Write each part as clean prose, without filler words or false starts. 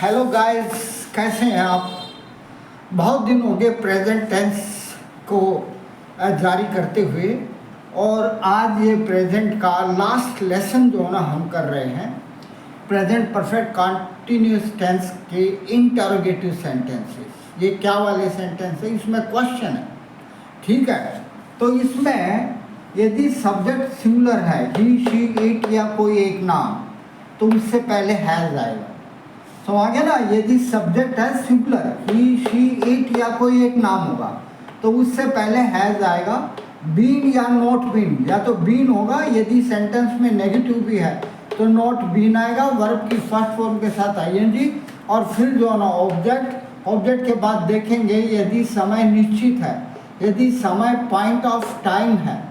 Hello guys, कैसे हैं आप। बहुत दिन हो गए प्रेजेंट टेंस को जारी करते हुए, और आज ये प्रेजेंट का लास्ट लेसन जो ना हम कर रहे हैं प्रेजेंट परफेक्ट कॉन्टिन्यूस टेंस के इंटरोगेटिव सेंटेंसेस। ये क्या वाले सेंटेंस है, इसमें क्वेश्चन है, ठीक है। तो इसमें यदि सब्जेक्ट सिंगुलर है, ही शी इट या कोई एक नाम, तो उससे पहले हैज आएगा। समझ गया ना। यदि सब्जेक्ट है सिंगुलर, ही शी इट या कोई एक नाम होगा, तो उससे पहले हैज आएगा। बीन या नॉट बीन, या तो बीन होगा, यदि सेंटेंस में नेगेटिव भी है तो नॉट बीन आएगा वर्ब की फर्स्ट फॉर्म के साथ आईएनजी, और फिर जो है ना ऑब्जेक्ट के बाद देखेंगे यदि समय निश्चित है, यदि समय पॉइंट ऑफ टाइम है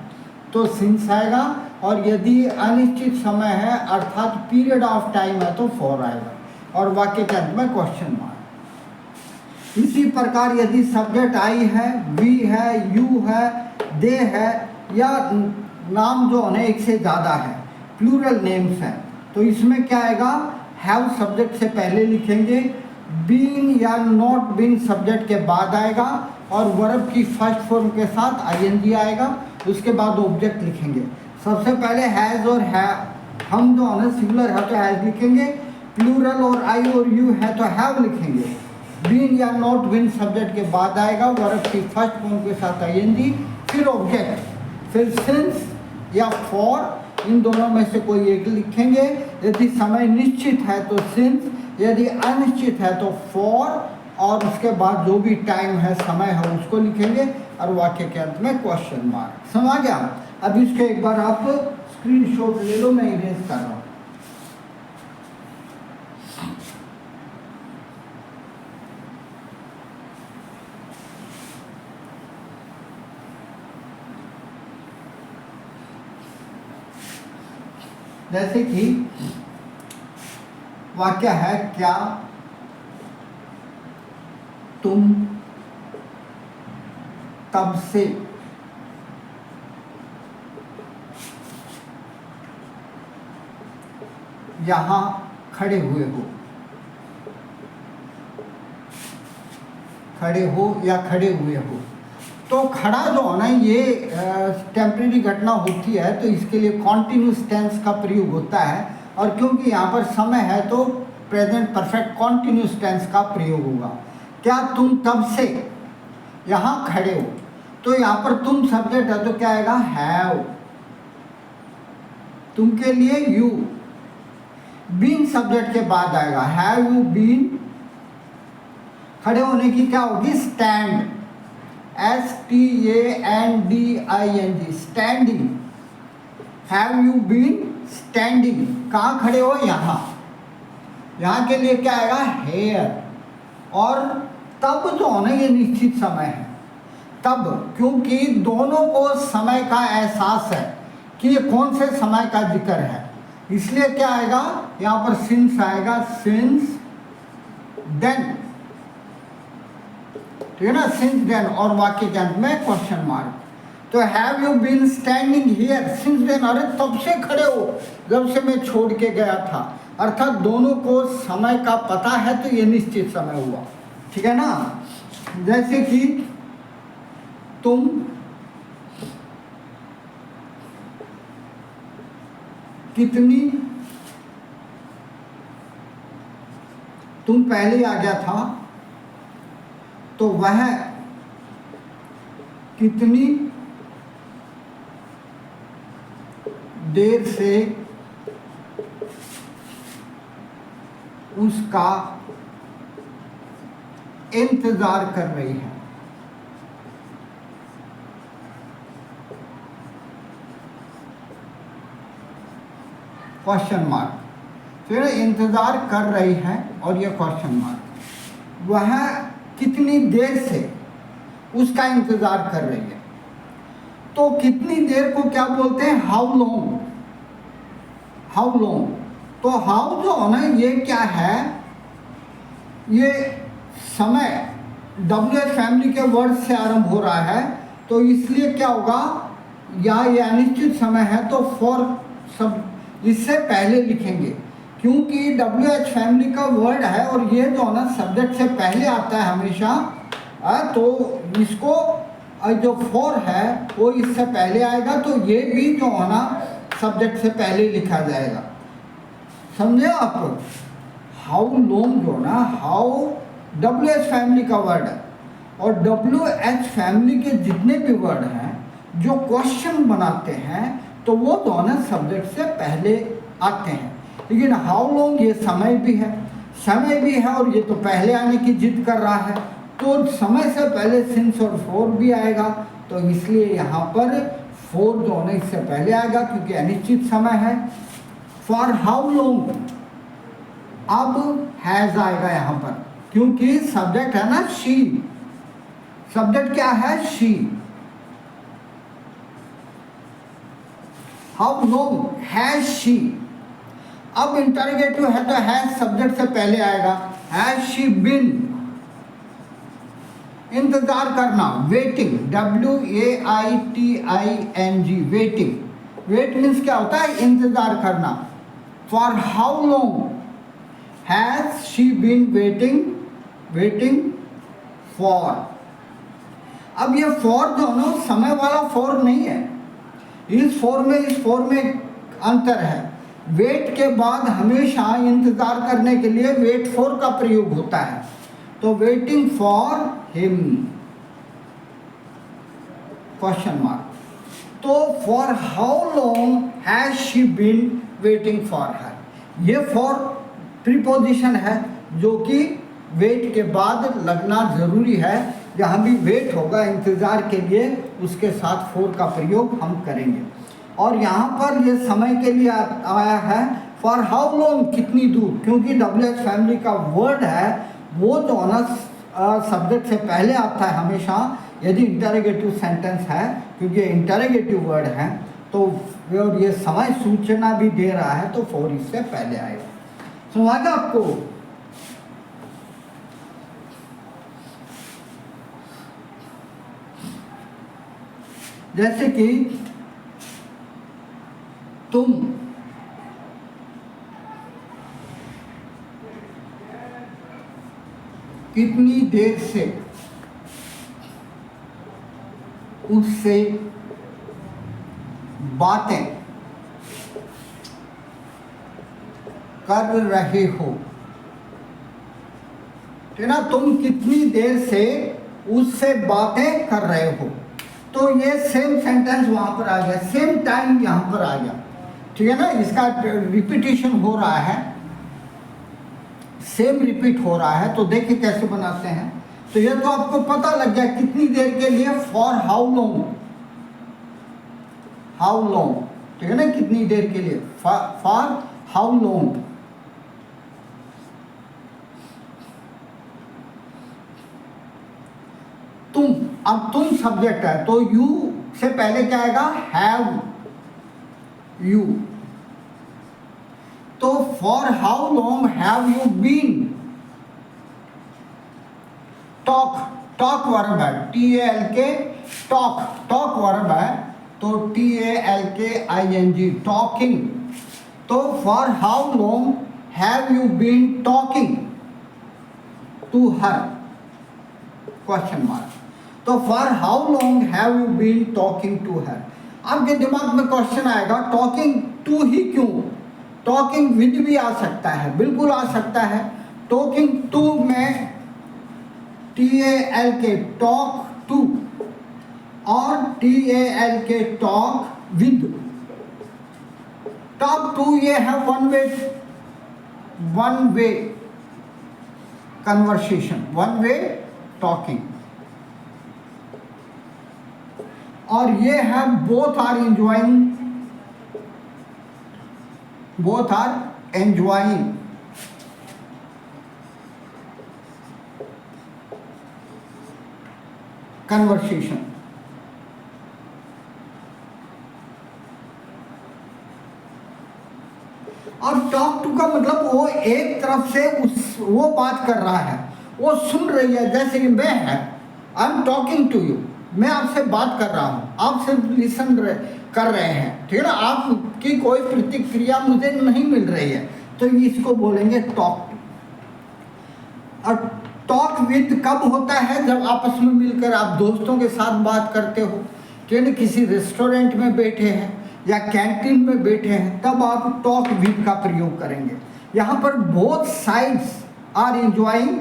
तो सिंस आएगा, और यदि अनिश्चित समय है अर्थात पीरियड ऑफ टाइम है तो फॉर आएगा, और वाक्य के अंत में क्वेश्चन मार्क। इसी प्रकार यदि सब्जेक्ट आई है, वी है, यू है, दे है, या नाम जो है एक से ज़्यादा है, प्लूरल नेम्स हैं, तो इसमें क्या आएगा, हैव सब्जेक्ट से पहले लिखेंगे, बीन या नॉट बीन सब्जेक्ट के बाद आएगा, और वर्ब की फर्स्ट फॉर्म के साथ आईएनजी आएगा, उसके बाद ऑब्जेक्ट लिखेंगे। सबसे पहले हैज़ और है, हम जो है सिंगुलर है तो हैज़ लिखेंगे, प्लूरल और आई और यू है तो हैव लिखेंगे। बीन या नॉट बीन सब्जेक्ट के बाद आएगा, वर्ब की फर्स्ट फॉर्म के साथ आईएनजी, फिर ऑब्जेक्ट, फिर सिंस या फॉर, इन दोनों में से कोई एक लिखेंगे। यदि समय निश्चित है तो सिंस, यदि अनिश्चित है तो फॉर, और उसके बाद जो भी टाइम है, समय है, उसको लिखेंगे, और वाक्य के अंत में क्वेश्चन मार्क। समझ गया। अब इसके एक बार आप स्क्रीनशॉट ले लो, मैं इरेज कर रहा हूँ। जैसे कि वाक्य है, क्या तुम तब से यहाँ खड़े हुए हो। खड़े हो या खड़े हुए हो, तो खड़ा जो है ना ये टेम्परेरी घटना होती है, तो इसके लिए कॉन्टिन्यूस टेंस का प्रयोग होता है, और क्योंकि यहाँ पर समय है तो प्रेजेंट परफेक्ट कॉन्टिन्यूस टेंस का प्रयोग होगा। क्या तुम तब से यहाँ खड़े हो, तो यहाँ पर तुम सब्जेक्ट है तो क्या आएगा, हैव, तुम के लिए यू, बीन सब्जेक्ट के बाद आएगा, हैव यू बीन, खड़े होने की क्या होगी, stand, STANDING, standing, have you been standing, कहाँ खड़े हो, यहाँ, यहाँ के लिए क्या आएगा, हेयर, और तब जो है ना ये निश्चित समय है, तब, क्योंकि दोनों को समय का एहसास है कि ये कौन से समय का जिक्र है, इसलिए क्या आएगा, यहाँ पर सिंस आएगा, सिंस देन, ठीक है ना, सिंस देन, और वाक्य के अंत में क्वेश्चन मार्क। तो have you been standing here since then, अरे तब से खड़े हो जब से मैं छोड़ के गया था, अर्थात दोनों को समय का पता है तो ये निश्चित समय हुआ, ठीक है ना। जैसे कि तुम कितनी, तुम पहले आ गया था तो वह कितनी देर से उसका इंतजार कर रही है। क्वेश्चन मार्क, फिर इंतजार कर रही है और ये क्वेश्चन मार्क, वह कितनी देर से उसका इंतजार कर रही है। तो कितनी देर को क्या बोलते हैं, हाउ लॉन्ग, हाउ लॉन्ग। तो हाउ जो है ना ये क्या है, ये समय WH फैमिली के वर्ड से आरंभ हो रहा है, तो इसलिए क्या होगा, या ये अनिश्चित समय है तो फॉर सब इससे पहले लिखेंगे, क्योंकि WH फैमिली का वर्ड है और ये जो है ना सब्जेक्ट से पहले आता है हमेशा, तो इसको जो फॉर है वो इससे पहले आएगा, तो ये भी जो है ना सब्जेक्ट से पहले लिखा जाएगा। समझे आप? हाउ लॉन्ग जो ना, हाउ WH फैमिली का वर्ड है और WH फैमिली के जितने भी वर्ड हैं जो क्वेश्चन बनाते हैं तो वो दोनों सब्जेक्ट से पहले आते हैं। लेकिन हाउ लॉन्ग ये समय भी है, समय भी है और ये तो पहले आने की जिद कर रहा है, तो समय से पहले सिंस और फॉर भी आएगा, तो इसलिए यहाँ पर फॉर जो है इससे पहले आएगा क्योंकि अनिश्चित समय है। फॉर हाउ लॉन्ग अब हैज आएगा यहाँ पर, क्योंकि सब्जेक्ट है ना शी, सब्जेक्ट क्या है? She. How long has she, अब इंटरोगेटिव है तो हैज सब्जेक्ट से पहले आएगा। हैज शी बिन, इंतजार करना, waiting, WAITING, waiting. Wait means क्या होता है? इंतजार करना। For how long has she been waiting, waiting for. अब ये फॉर जो है समय वाला फॉर नहीं है, इस फॉर में अंतर है। वेट के बाद हमेशा इंतजार करने के लिए वेट फॉर का प्रयोग होता है, तो waiting for him, question mark. तो for how long has she been waiting for her, ये फॉर प्रीपोजिशन है जो कि वेट के बाद लगना जरूरी है। जहाँ भी वेट होगा इंतजार के लिए उसके साथ फॉर का प्रयोग हम करेंगे। और यहाँ पर ये समय के लिए आया है फॉर हाउ लॉन्ग, कितनी दूर, क्योंकि WH फैमिली का वर्ड है वो जो है ना सब्जेक्ट से पहले आता है हमेशा यदि इंटरोगेटिव सेंटेंस है, क्योंकि ये इंटरोगेटिव वर्ड है तो और ये समय सूचना भी दे रहा है तो फॉर इससे पहले आएगा। समझ गया आपको? जैसे कि तुम कितनी देर से उससे बातें कर रहे हो, ठीक ना? तुम कितनी देर से उससे बातें कर रहे हो, तो ये सेम सेंटेंस वहां पर आ गया, सेम टाइम यहां पर आ गया, ठीक है ना? इसका रिपीटिशन हो रहा है, सेम रिपीट हो रहा है। तो देखिए कैसे बनाते हैं। तो ये तो आपको पता लग गया कितनी देर के लिए, for how long, how long, ठीक है ना? कितनी देर के लिए, फॉर हाउ लॉन्ग। तुम, अब तुम सब्जेक्ट है तो यू से पहले क्या आएगा? Have you. तो for how long have you been, talk, talk verb है, TALK, टॉक, टॉक वर्ब है तो TALKING, टॉकिंग। तो for how long have you been talking to her, question mark. तो for how long have you been talking to her. आपके दिमाग में question आएगा talking to ही क्यों? टॉकिंग विद भी आ सकता है, बिल्कुल आ सकता है। टॉकिंग टू में TALK, टॉक टू, और TALK, talk with. Talk to ये है one way conversation, one way talking. और ये है both are enjoying, both are enjoying. Conversation. और टॉक टू का मतलब वो एक तरफ से वो बात कर रहा है, वो सुन रही है, जैसे कि मैं है, I am talking to you, मैं आपसे बात कर रहा हूँ, आप सिर्फ लिसन कर रहे हैं, ठीक है ना? आपकी कोई प्रतिक्रिया मुझे नहीं मिल रही है, तो इसको बोलेंगे टॉक। और टॉक विद कब होता है? जब आपस में मिलकर आप दोस्तों के साथ बात करते हो, कि किसी रेस्टोरेंट में बैठे हैं या कैंटीन में बैठे हैं, तब आप टॉक विद का प्रयोग करेंगे। यहाँ पर both sides are enjoying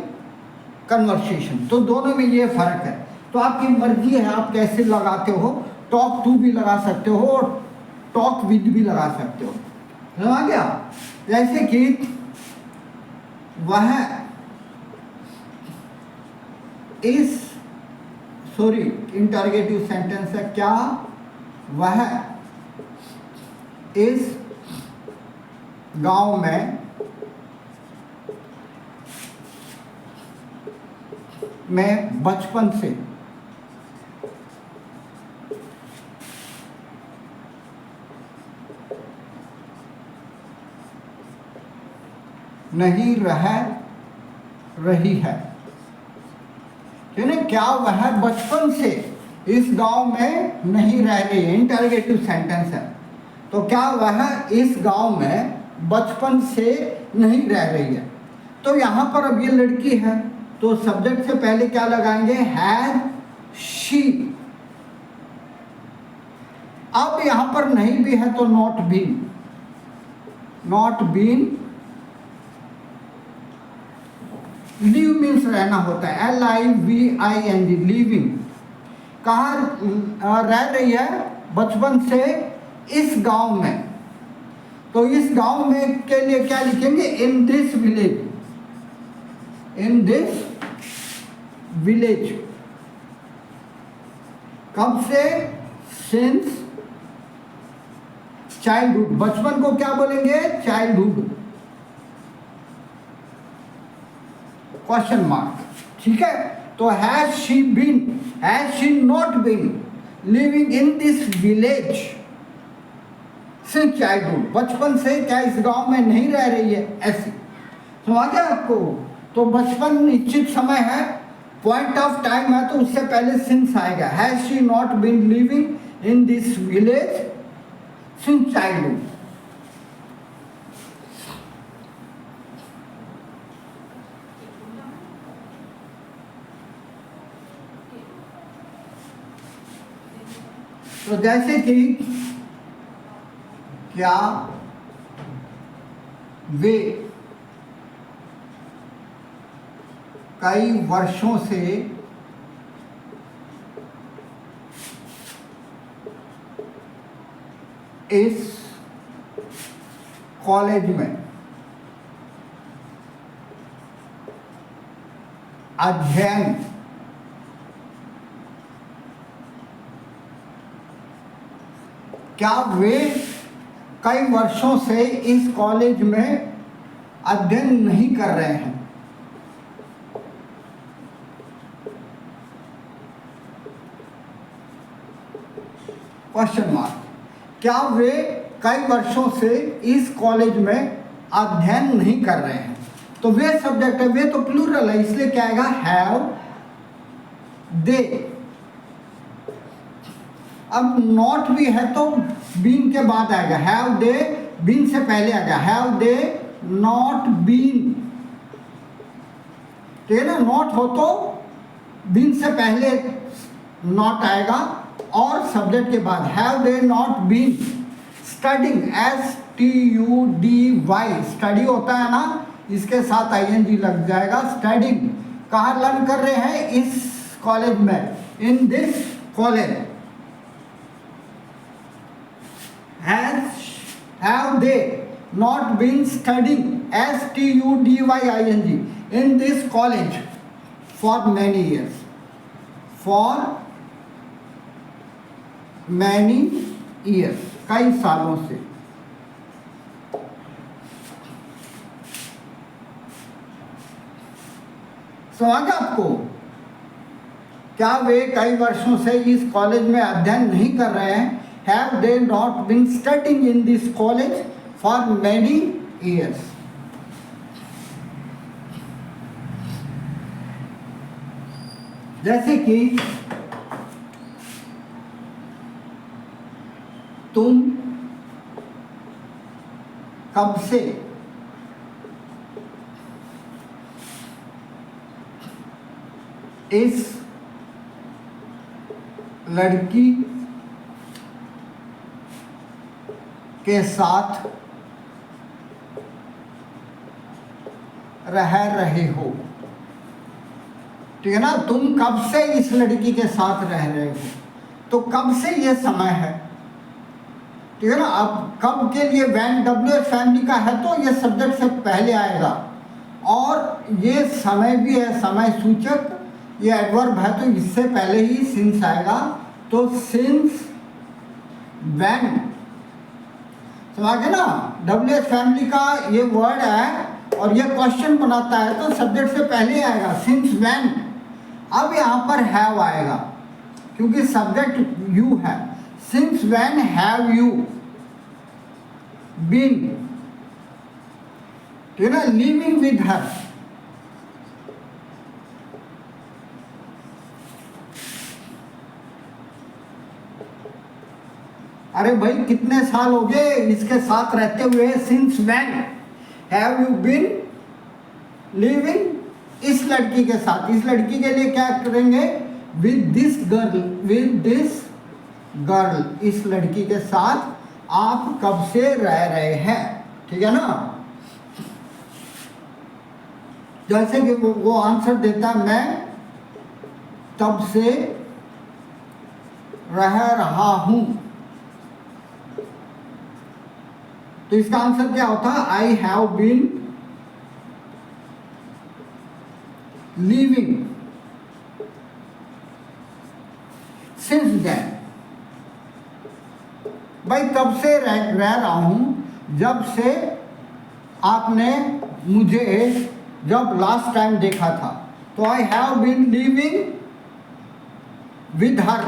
conversation, तो दोनों में ये फर्क है। तो आपकी मर्जी है आप कैसे लगाते हो, टॉक टू भी लगा सकते हो और टॉक विद भी लगा सकते हो। समझ गया? जैसे कि वह इस इंटरोगेटिव सेंटेंस है, क्या वह इस गांव में बचपन से नहीं रह रही है। क्या वह बचपन से इस गांव में नहीं रह रही है, इंटरोगेटिव सेंटेंस है। तो क्या वह इस गांव में बचपन से नहीं रह रही है। तो यहाँ पर अब ये लड़की है, तो सब्जेक्ट से पहले क्या लगाएंगे? Has she. अब यहाँ पर नहीं भी है तो not been. Not been, live means रहना होता है, LIVING, लिविंग। कहाँ रह रही है? बचपन से इस गांव में। तो इस गांव में के लिए क्या लिखेंगे? In this village. In this village. कब से? Since childhood. बचपन को क्या बोलेंगे? चाइल्डहुड। Question mark. ठीक है, तो has she been, has she not been living in this village since childhood. बचपन से क्या इस गांव में नहीं रह रही है, ऐसी। समझ गया आपको? तो बचपन निश्चित समय है, पॉइंट ऑफ टाइम है, तो उससे पहले सिंस आएगा। Has she not been living in this village since childhood. तो जैसे कि क्या वे कई वर्षों से इस कॉलेज में अध्ययन क्या वे कई वर्षों से इस कॉलेज में अध्ययन नहीं कर रहे हैं। Question mark. क्या वे कई वर्षों से इस कॉलेज में अध्ययन नहीं कर रहे हैं। तो वे सब्जेक्ट है, वे तो प्लूरल है, इसलिए क्या आएगा? Have they. अब नॉट भी है तो बीन के बाद आएगा। हैव दे बीन से पहले आ गया। Have they not been. ठीक है ना? नॉट हो तो बीन से पहले नॉट आएगा और सब्जेक्ट के बाद। Have they not been studying, STUDY, study होता है ना, इसके साथ ING लग जाएगा। स्टडिंग कहाँ लर्न कर रहे हैं? इस कॉलेज में, in this college. Have they not been studying, STUDYING, in this college for many years? For many years, कई सालों से। समझ आपको? क्या वे कई वर्षों से इस कॉलेज में अध्ययन नहीं कर रहे हैं? Have they not been studying in this college for many years? जैसे कि तुम कब से इस लड़की के साथ रह रहे हो। ठीक है ना, तुम कब से इस लड़की के साथ रह रहे हो, तो कब से ये समय है। ठीक है ना, अब कब के लिए व्हेन WH फैमिली का है तो ये सब्जेक्ट से पहले आएगा, और ये समय भी है, समय सूचक, ये एडवर्ब है तो इससे पहले ही सिंस आएगा। तो सिंस व्हेन, समझ गए ना, WH फैमिली का ये वर्ड है और ये क्वेश्चन बनाता है तो सब्जेक्ट से पहले आएगा सिंस व्हेन। अब यहाँ पर हैव आएगा क्योंकि सब्जेक्ट यू है। Since when have you been, ठीक है ना, लिविंग विद हर। अरे भाई कितने साल हो गए इसके साथ रहते हुए। Since when have you been living इस लड़की के साथ। इस लड़की के लिए क्या करेंगे, with this girl, with this girl, इस लड़की के साथ आप कब से रह रहे हैं। ठीक है ना, जैसे कि वो आंसर देता, मैं तब से रह रहा हूं, तो इसका आंसर क्या होता है, I have been living since then. भाई कब से रह रहा हूं, जब से आपने मुझे जब लास्ट टाइम देखा था। तो I have been living with her,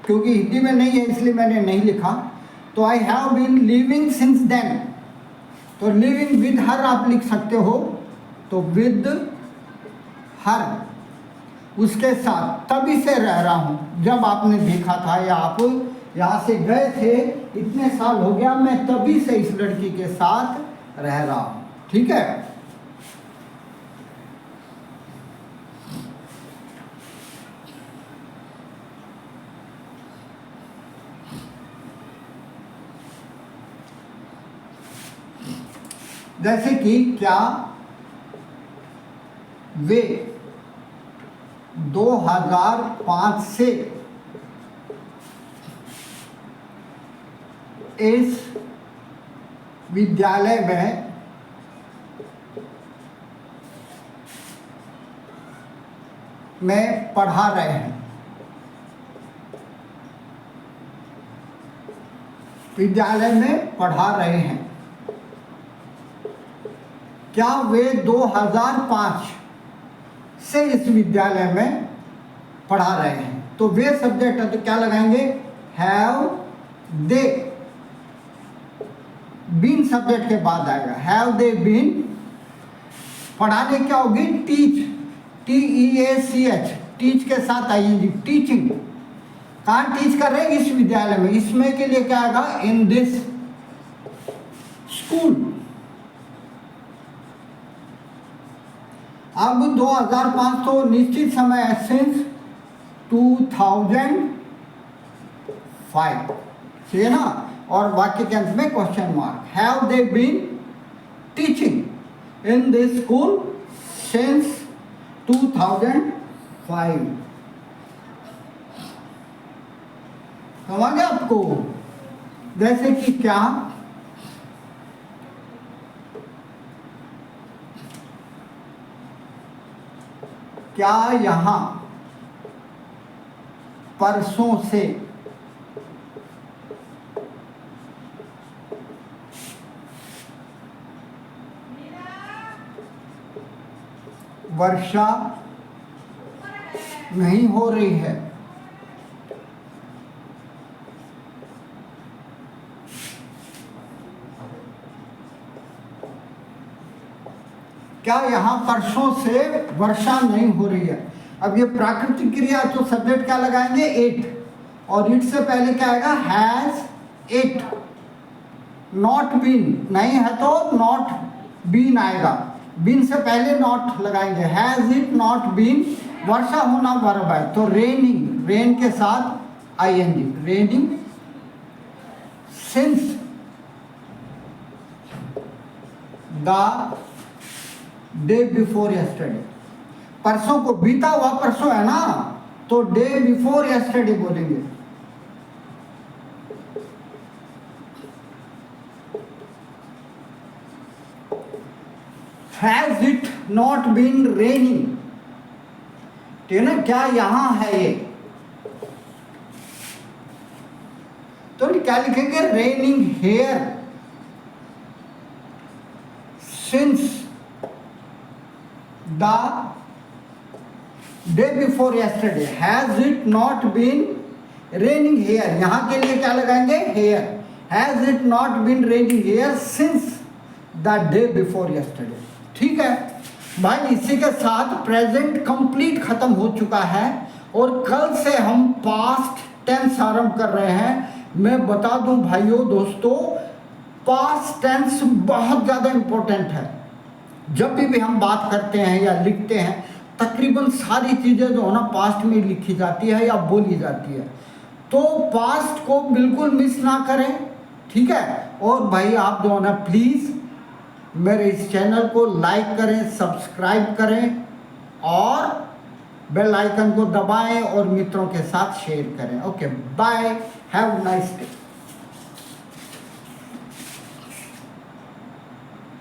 क्योंकि हिंदी में नहीं है इसलिए मैंने नहीं लिखा। तो I have been living since then, तो लिविंग विद हर आप लिख सकते हो। तो विद हर, उसके साथ, तभी से रह रहा हूं जब आपने देखा था या आप यहाँ से गए थे, इतने साल हो गया, मैं तभी से इस लड़की के साथ रह रहा हूं। ठीक है, जैसे कि क्या वे 2005 से इस विद्यालय में पढ़ा रहे हैं। विद्यालय में पढ़ा रहे हैं। क्या वे 2005 से इस विद्यालय में पढ़ा रहे हैं, तो वे सब्जेक्ट है तो क्या लगाएंगे, हैव दे। बीन सब्जेक्ट के बाद आएगा, हैव दे बीन। पढ़ाने क्या होगी, टीच, TEACH, टीच के साथ आएगी, टीचिंग। कहाँ टीच कर रहे हैं, इस विद्यालय में। इसमें के लिए क्या आएगा, इन दिस स्कूल। अब 2005 तो निश्चित समय है, सिंस 2005, ठीक है ना। और वाक्य के अंत में question mark. Have they been teaching in this school since 2005। समझ गया आपको। जैसे कि क्या यहाँ परसों से वर्षा नहीं हो रही है। क्या यहाँ परसों से वर्षा नहीं हो रही है। अब ये प्राकृतिक क्रिया तो सब्जेक्ट क्या लगाएंगे, इट, और इट से पहले क्या आएगा, हैज इट नॉट बीन। नहीं है तो नॉट बीन आएगा। बीन से पहले नॉट लगाएंगे, हैज इट नॉट बीन वर्षा होना वर्ब है, तो रेनिंग, रेन के साथ I N G, raining since the day before yesterday. परसों को, बीता हुआ परसों है ना, तो डे बिफोर यस्टरडे बोलेंगे। Has it not been raining, ठीक है ना, क्या यहां है ये, तो क्या लिखेंगे, raining here since the day before yesterday. Has it not been raining here, यहां के लिए क्या लगाएंगे, here. Has it not been raining here since the day before yesterday. ठीक है भाई, इसी के साथ प्रेजेंट कंप्लीट खत्म हो चुका है और कल से हम पास्ट टेंस आरंभ कर रहे हैं। मैं बता दूं भाइयों दोस्तों, पास्ट टेंस बहुत ज़्यादा इंपॉर्टेंट है। जब भी हम बात करते हैं या लिखते हैं, तकरीबन सारी चीज़ें जो है ना पास्ट में लिखी जाती है या बोली जाती है, तो पास्ट को बिल्कुल मिस ना करें, ठीक है। और भाई आप जो है ना प्लीज़ मेरे इस चैनल को लाइक करें, सब्सक्राइब करें और बेल आइकन को दबाएं और मित्रों के साथ शेयर करें। Okay, bye, have nice day.